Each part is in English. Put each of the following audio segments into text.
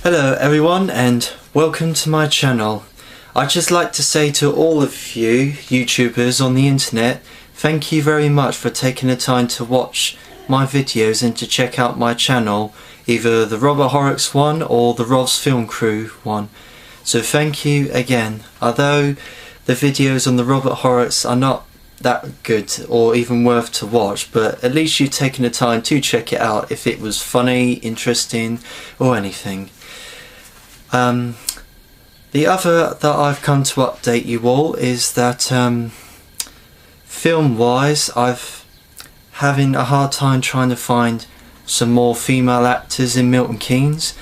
Hello everyone and welcome to my channel. I'd just like to say to all of you YouTubers on the internet, thank you very much for taking the time to watch my videos and to check out my channel, either the Robert Horrocks one or the Rob's Film Crew one. So thank you again. Although the videos on the Robert Horrocks are not that good or even worth to watch, but at least you've taken the time to check it out if it was funny, interesting or anything. The other that I've come to update you all is that film wise I've having a hard time trying to find some more female actors in Milton Keynes,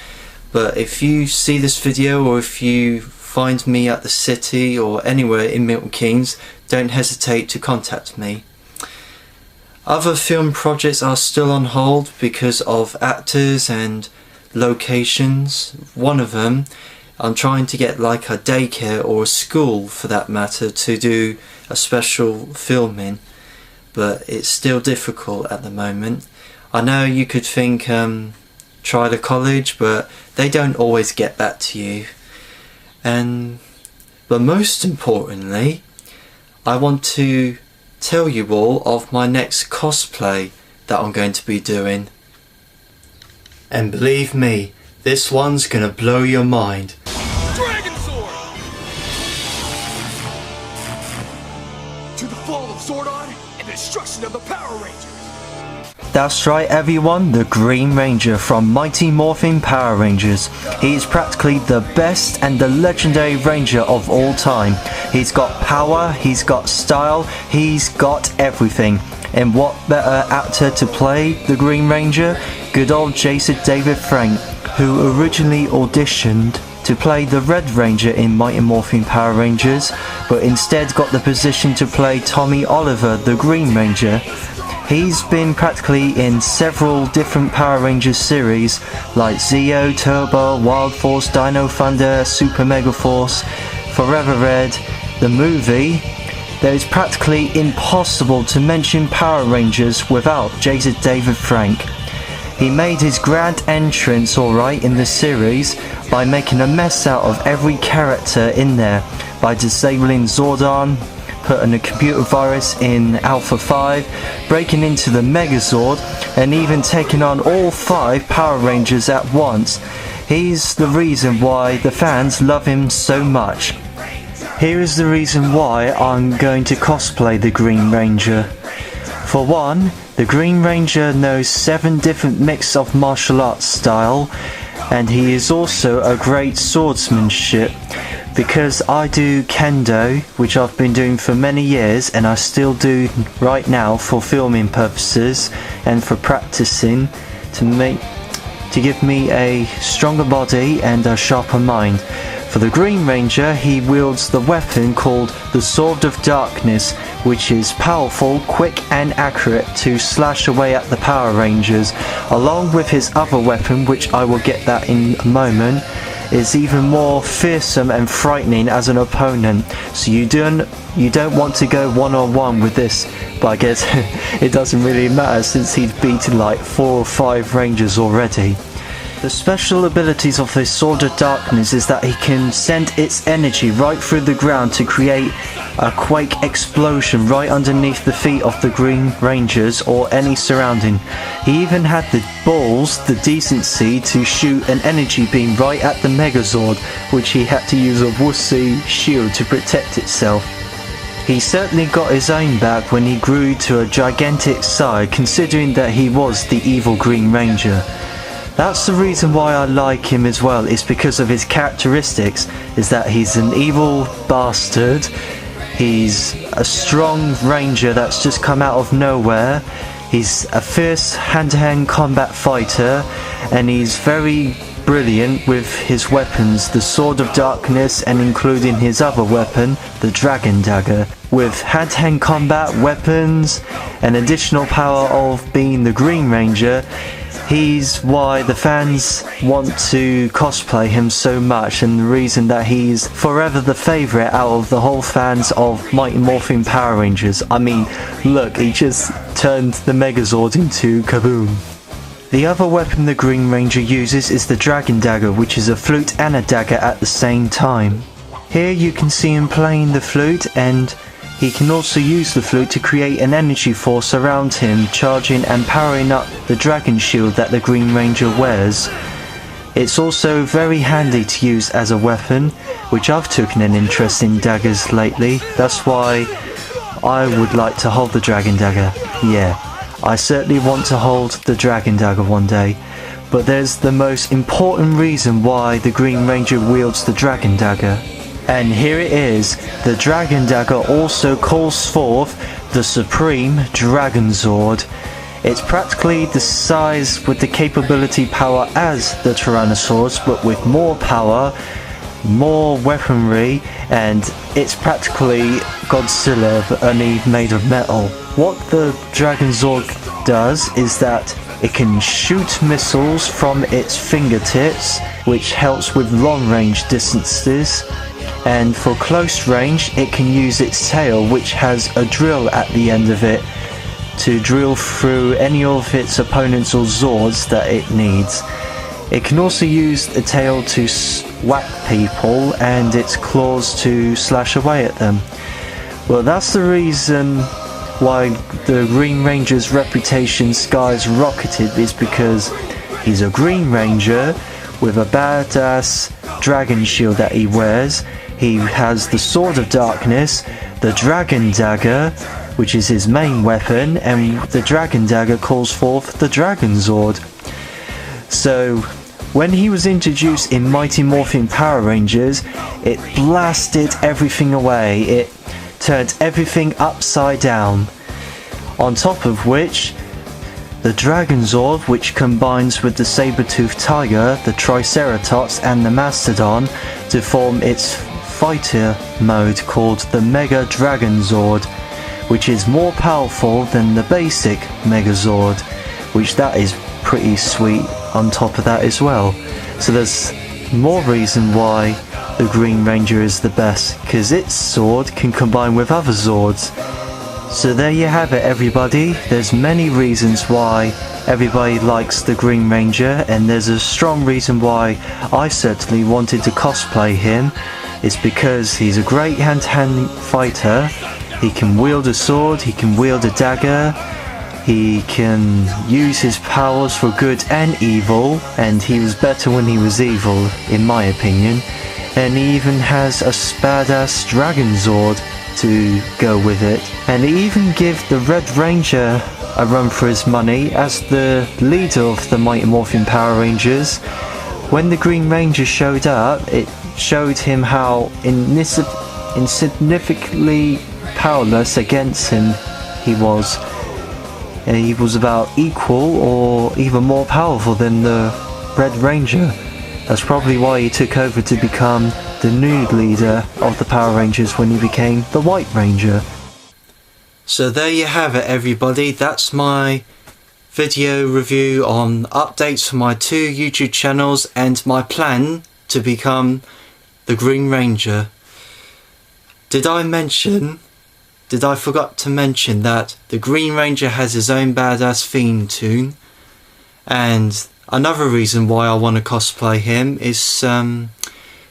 but if you see this video or if you find me at the city or anywhere in Milton Keynes, don't hesitate to contact me. Other film projects are still on hold because of actors and locations. One of them, I'm trying to get like a daycare or a school for that matter to do a special filming, but it's still difficult at the moment. I know you could think try the college, but they don't always get back to you. But most importantly, I want to tell you all of my next cosplay that I'm going to be doing. And believe me, this one's gonna blow your mind. Dragon Sword! To the fall of Zordon and the destruction of the Power Rangers! That's right everyone, the Green Ranger from Mighty Morphin Power Rangers. He is practically the best and the legendary ranger of all time. He's got power, he's got style, he's got everything. And what better actor to play the Green Ranger? Good old Jason David Frank, who originally auditioned to play the Red Ranger in Mighty Morphin Power Rangers, but instead got the position to play Tommy Oliver, the Green Ranger. He's been practically in several different Power Rangers series like Zeo, Turbo, Wild Force, Dino Thunder, Super Mega Force, Forever Red, the movie. There is practically impossible to mention Power Rangers without Jason David Frank. He made his grand entrance alright in the series by making a mess out of every character in there, by disabling Zordon, putting a computer virus in Alpha 5, breaking into the Megazord, and even taking on all 5 Power Rangers at once. He's the reason why the fans love him so much. Here is the reason why I'm going to cosplay the Green Ranger. For one, the Green Ranger knows 7 different mix of martial arts style, and he is also a great swordsmanship, because I do kendo, which I've been doing for many years and I still do right now for filming purposes and for practicing to give me a stronger body and a sharper mind. For the Green Ranger, he wields the weapon called the Sword of Darkness, which is powerful, quick and accurate to slash away at the Power Rangers, along with his other weapon, which I will get that in a moment, is even more fearsome and frightening as an opponent. So you don't want to go one-on-one with this, but I guess it doesn't really matter since he's beaten like 4 or 5 Rangers already. The special abilities of his Sword of Darkness is that he can send its energy right through the ground to create a quake explosion right underneath the feet of the Green Rangers or any surrounding. He even had the balls, the decency to shoot an energy beam right at the Megazord, which he had to use a wussy shield to protect itself. He certainly got his own back when he grew to a gigantic size, considering that he was the evil Green Ranger. That's the reason why I like him as well, is because of his characteristics, is that he's an evil bastard, he's a strong ranger that's just come out of nowhere, he's a fierce hand-to-hand combat fighter, and he's very brilliant with his weapons, the Sword of Darkness and including his other weapon, the Dragon Dagger. With hand-to-hand combat weapons and additional power of being the Green Ranger, he's why the fans want to cosplay him so much, and the reason that he's forever the favourite out of the whole fans of Mighty Morphin Power Rangers. I mean, look, he just turned the Megazord into Kaboom. The other weapon the Green Ranger uses is the Dragon Dagger, which is a flute and a dagger at the same time. Here you can see him playing the flute, and he can also use the flute to create an energy force around him, charging and powering up the dragon shield that the Green Ranger wears. It's also very handy to use as a weapon, which I've taken an interest in daggers lately. That's why I would like to hold the Dragon Dagger. Yeah, I certainly want to hold the Dragon Dagger one day. But there's the most important reason why the Green Ranger wields the Dragon Dagger. And here it is. The Dragon Dagger also calls forth the Supreme Dragon Zord. It's practically the size with the capability power as the Tyrannosaurus, but with more power, more weaponry, and it's practically Godzilla but only made of metal. What the Dragon Zord does is that it can shoot missiles from its fingertips, which helps with long range distances, and for close range it can use its tail, which has a drill at the end of it, to drill through any of its opponents or Zords that it needs. It can also use the tail to whack people and its claws to slash away at them. Well, that's the reason why the Green Ranger's reputation skies rocketed, is because he's a Green Ranger with a badass dragon shield that he wears. He has the Sword of Darkness, the Dragon Dagger, which is his main weapon, and the Dragon Dagger calls forth the Dragon Zord. So, when he was introduced in Mighty Morphin Power Rangers, it blasted everything away. It turned everything upside down. On top of which, the Dragon Zord, which combines with the saber-toothed tiger, the Triceratops and the Mastodon to form its fighter mode called the Mega Dragon Zord, which is more powerful than the basic Megazord, which that is pretty sweet on top of that as well. So there's more reason why the Green Ranger is the best, because its sword can combine with other Zords. So there you have it, everybody. There's many reasons why everybody likes the Green Ranger, and there's a strong reason why I certainly wanted to cosplay him. It's because he's a great hand-to-hand fighter. He can wield a sword, he can wield a dagger, he can use his powers for good and evil, and he was better when he was evil, in my opinion. And he even has a badass Dragon Zord to go with it. And he even give the Red Ranger a run for his money as the leader of the Mighty Morphin Power Rangers. When the Green Ranger showed up, it showed him how insignificantly powerless against him he was. He was about equal or even more powerful than the Red Ranger. That's probably why he took over to become the new leader of the Power Rangers when he became the White Ranger. So there you have it, everybody. That's my video review on updates for my 2 YouTube channels and my plan to become the Green Ranger. Did I forget to mention that the Green Ranger has his own badass theme tune? And another reason why I want to cosplay him is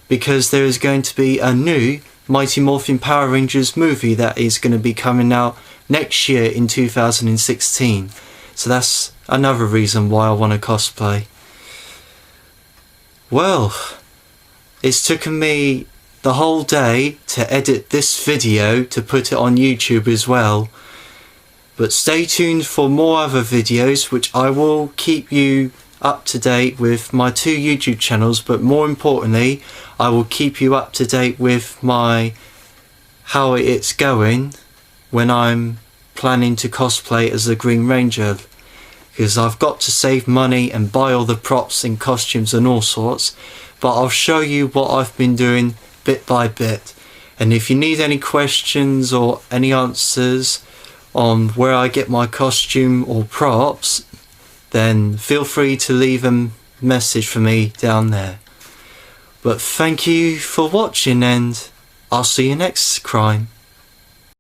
because there is going to be a new Mighty Morphin Power Rangers movie that is going to be coming out next year in 2016. So that's another reason why I want to cosplay. Well, it's taken me the whole day to edit this video to put it on YouTube as well. But stay tuned for more other videos, which I will keep you up to date with my 2 YouTube channels, but more importantly I will keep you up to date with how it's going when I'm planning to cosplay as the Green Ranger, because I've got to save money and buy all the props and costumes and all sorts. But I'll show you what I've been doing bit by bit, and if you need any questions or any answers on where I get my costume or props, then feel free to leave a message for me down there. But thank you for watching, and I'll see you next crime.